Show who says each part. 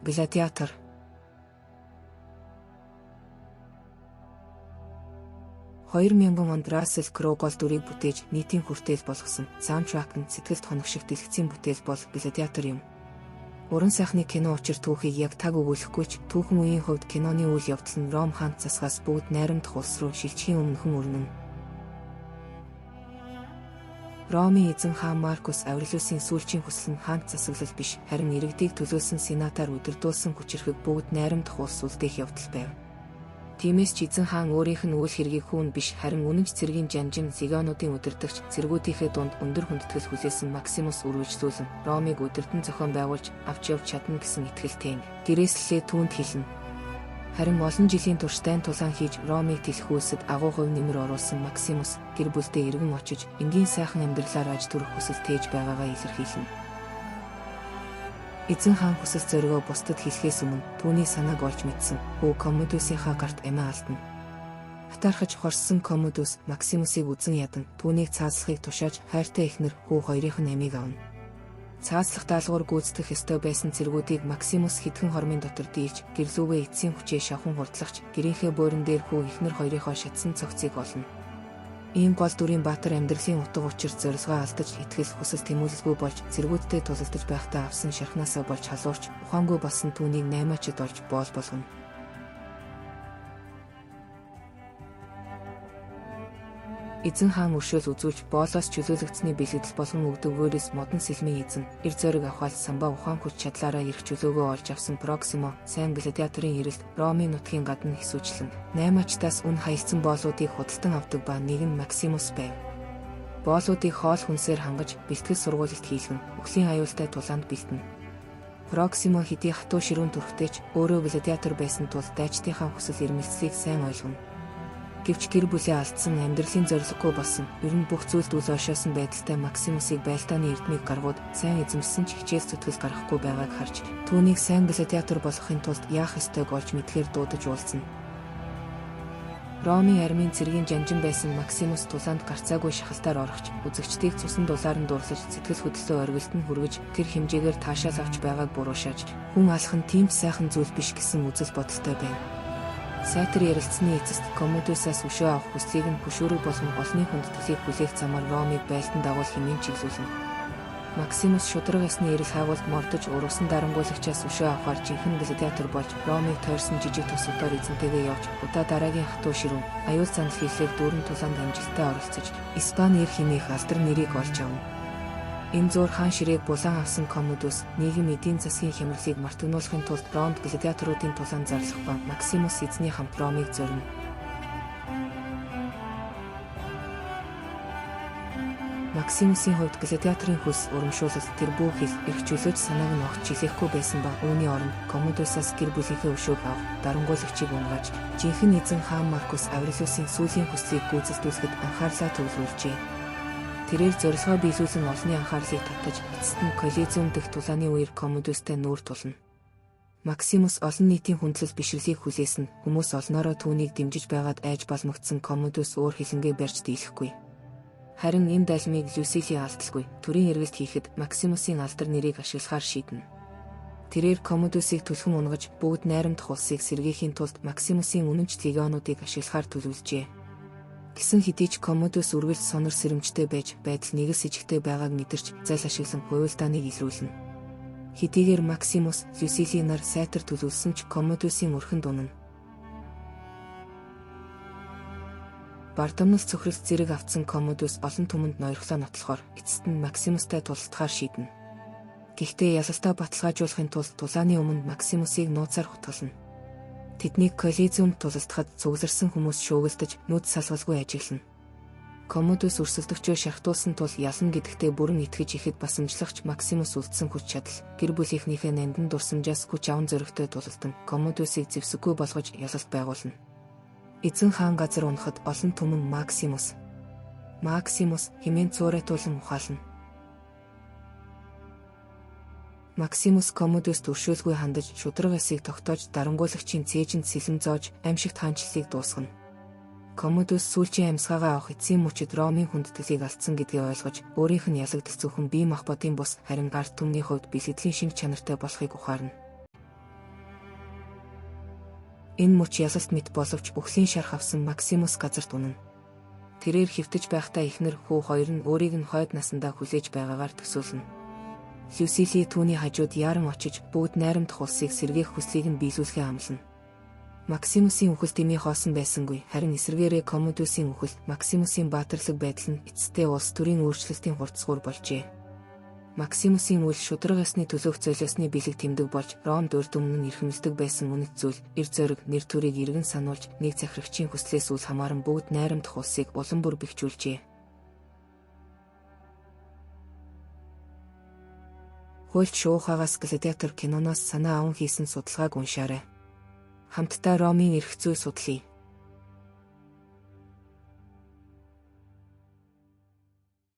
Speaker 1: Гладиатор. Онд Рассел Кроу гол дүрийг бүтээж нийтийн хүртээл болгосон саундтрак нь сэтгэлд хоногших дэлгэцийн бүтээл бол Гладиатор юм. Уран сайхны кино учир түүхийг яг таг өгүүлэхгүй ч түүхэн үеийн хувьд киноны үйл явдал нь Ром хаант засгаас бүгд найрамдах улс руу шилжихийн өмнөхөн өрнөн. Ромын эзэн хаан Маркус Аврелиусын сүүлчийн хүсэл нь хаант засаглал биш, харин иргэдийг төлөөлсөн сенатаар удирдуулсан хүчирхэг бүгд найрамдах улс үлдээх явдал байв. Тиймээс ч эзэн хаан өөрийнх нь үйл хэргийг хүүн биш, харин үнэнч цэргийн жанжин Сигонуудын удирдагч цэргүүдийнхээ дунд өндөр хүндэтгэл хүлээсэн Максимус үргэлжлүүлэн Ромыг удирдан зохион байгуулж авч явж чадна гэсэн итгэлтэй гэрээслэлээ түүнд хэлнэ. Харин олон жилийн турш дайн тулаан хийж Ромыг тэлэх үйлсэд агуу хувь нэмэр оруулсан Максимус гэр бүлдээ эргэн очиж энгийн сайхан амьдралаар аж түрэх хүсэл тээж байгаагаа илэрхийлнэ. Эзэн хаан хүсэл зоригоо бусдад хэлэхээс өмнө түүний санааг олж мэдсэн хүү Коммодусийнхаа гарт амиа алдна. Хатаархаж хорссон Коммодус Максимусыг үзэн ядан түүнийг цааслахыг тушааж хайртай эхнэр хүү хоёрынх нь амийг авна. Цааслах даалгавар гүйцэтгэх ёстой байсан цэргүүдийг Максимус хэдхэн хормын дотор дийлж гэрлүүгээ эцсийн хүчээ шавхан хурдлагч гэрийнхээ буурин дээр хүү эхнэр хоёрынхоо шатсан цогцыг олно. Ийм гол дүрийн баатар амьдралын утга учир зорилгоо алдаж итгэл хүсэл тэмүүлэлгүй болж цэргүүдтэй тулалдаж байхдаа авсан шархнаасаа болж халуурч ухаангүй болсон түүнийг наймаачд олж боол болгоно. Эзэн хаан өршөөл үзүүлж боолоос чөлөөлөгдсөний бэлгэдэл болгон өгдөгөөрөөс модон сэлмийн эзэн эр зориг авахал самбаа ухаан хүч чадлаараа ирэх чөлөөгөө олж авсан Проксимо сайн гладиаторын ирэлт Ромын нутгийн гадна хэсүүчлэн наймаачтаас үн хаялцсан боолуудыг худалдан авдаг ба нэг нь Максимус байв. Боолуудыг хоол хүнсээр хангаж бэлтгэл сургуульд хийлгэн өхлийн аюултай тулаанд бэлтэнэ. Проксимо хэдий хатуу ширүүн төрхтэйч өөрөө гладиатор байсан тул дайчдынхаа хүсэл эрмэлзлийг сайн ойлгоно. Гэвч гэр бүлээ алдсан амьдралын зорилгогүй болсон ер нь бүх зүйлд үл ойшоосон байдалтай Максимусыг байлдааны эрдмийг гаргууд сайн эзэмссэн ч хичээл зүтгэл гарахгүй байгааг харж түүнийг сайн гладиатор болгохын тулд яах ёстойг олж мэдхээр дуудаж уулзна. Ромын армийн цэргийн жанжин байсан Максимус тулаанд гарцаагүй шахалтаар орохч үзэгчдийг цусан дулаар нь дурлаж сэтгэл хөдлөлөө оргилд нь хүргэж тэр хэмжээгээр таашаал авч байгааг буруушааж хүн алах нь тийм сайхан зүйл биш гэсэн үзэл бодолтой байна. Сайтар ярилцсны эцэст Коммодусаас өшөө авах хүслийг нь хөшөөрөг болгон олонний хүндэтгэлийг хүлээх замаар Ромыг байлдан дагуул хэмээн чиглүүлнэ. Максимус шудраг ясны эрэл хаагуулд мордож ургасан дарангуулагчаас өшөө авахар жинхэнэ гладиатор болж Ромыг тойрсон жижиг тосготоор эзэнтэйгээ явж удаа дараагийн хатуу ширүүн аюул занал хийлээг дүүрэн тулаанд амжилттай оролцож Испани эр хэмээх алдар нэрийг олж авна. Энэ зуур хаан ширээг булан авсан Коммодус нийгэм эдийн засгийн хямралыг мартагнуулахын тулд Ромд гладиаторуудын тулаанд зарлах ба Максимус эзний хамт Ромыг зорино. Максимусийн хувьд гладиаторын хөлс урамшуулалт тэр бүх хил эрх чөлөөж санааг нь огт чилээхгүй байсан ба үүний оронд Коммодусаас гэр бүлийнхээ өшөөг авах дарангуулагчийг унгааж жинхэнэ эзэн хаан Маркус Аврелиусын сүүлийн хүслийг гүйцэтгүүлэхэд анхаарлаа төвлөрүүлжээ. Тэрээр зорилгоо биелүүлэн олонний анхаарлыг татаж эцэст нь Колизеум дэх тулааны үеэр Коммодустай нүүр тулна. Максимус олон нийтийн хүндлэл бишрлийг хүлээсэн хүмүүс олноороо түүнийг дэмжиж байгаад айж балмагдсан Коммодус өөр хилэнгээ барьж дийлэхгүй. Харин энэ далмыг Люсилийн алдалгүй төрийн эргэлт хийхэд Максимусын алдар нэрийг ашиглахаар шийднэ. Тэрээр Коммодусыг түлхэн унгаж бүгд найрамдах улсыг сэргээхийн тулд Максимусын үнэнч легионуудыг ашиглахаар төлөвлөжээ. Гэсэн хэдий ч Коммодус үргэлж сонор сэрэмжтэй байж байдал нэгс ижигтэй байгааг мэдэрч зал ашиглан хуйлдааныг илрүүлнэ. Хэдийгээр Максимус Люсилийн нар сайтар төлөвлөсөн ч Коммодусын өрхөнд унана. Бардамнал цөхрөлт зэрэг авцсан Коммодус олон түмэнд ноёрхлоо нотлохоор эцэст нь Максимустай тулалдахаар шийднэ. Гэхдээ ялалтаа баталгаажуулахын тулд тулааны өмнө Максимусыг нууцаар хутгална. Тэднийг Колизеумд тулалдахад цугларсан хүмүүс шуугилдаж нүд салгалгүй ажиглана. Коммодус өрсөлдөгчөө шархтуулсан тул ялна гэдэгтээ бүрэн итгэж ихэд басамжлагч Максимус үлдсэн хүч чадал гэр бүлийнхнийхээ нандин дурсамжаас хүч аван зоригтой тулалдан Коммодусыг зэвсэггүй болгож ялалт байгуулна. Эзэн хаан газар унахад олон түмэн Максимус хэмээн цуурайтуулан ухаална. Максимус Коммодуст өршөөлгүй хандаж шудраг ясыг тогтоож дарангуулагчийн цээжинд сэлэм зоож аимшигт хаанчлалыг дуусгана. Коммодус сүүлчийн амьсгаагаа авах эцсийн мөчөд Ромын хүндэтгэлийг алдсан гэдгийг ойлгож өөрийнх нь ялагдал зөвхөн бие махбодын бус харин ард түмний хувьд бэлгэдлийн шинж чанартай болохыг ухаарна. Энэ мөч ялалт мэт боловч бүхлийн шарх авсан Максимус газарт унана. Тэрээр хэвтэж байхдаа эхнэр хүү хоёр нь өөрийг нь хойд насандаа хүлээж байгаагаар төсөөлнө. Люсили түүний хажууд яран очиж бүгд найрамдах улсыг сэргээх хүслийг нь биелүүлэхээ амлана. Максимусийн үхэлд эми хоосон байсангүй, харин эсвэргээрээ Коммодусын үхэлд Максимусийн баатарлаг байдал нь эцэстээ улс төрийн өөрчлөлтийн хурцсуур болжээ. Максимусийн үйл шударгасны төлөөх золиосны бэлэг тэмдэг болж Ромд урд өмнө нь эрхэмлдэг байсан үнэт зүйл, эр зориг, нэр төрийг иргэн сануулж нэг захирагчийн хүслээс үл хамааран бүгд найрамдах улсыг улам бүр бэхжүүлжээ. Хуульч шуухагаас гладиатор киноноос санаа аван хийсэн судалгааг уншаарай. Хамтдаа Ромын эрх зүй судлая.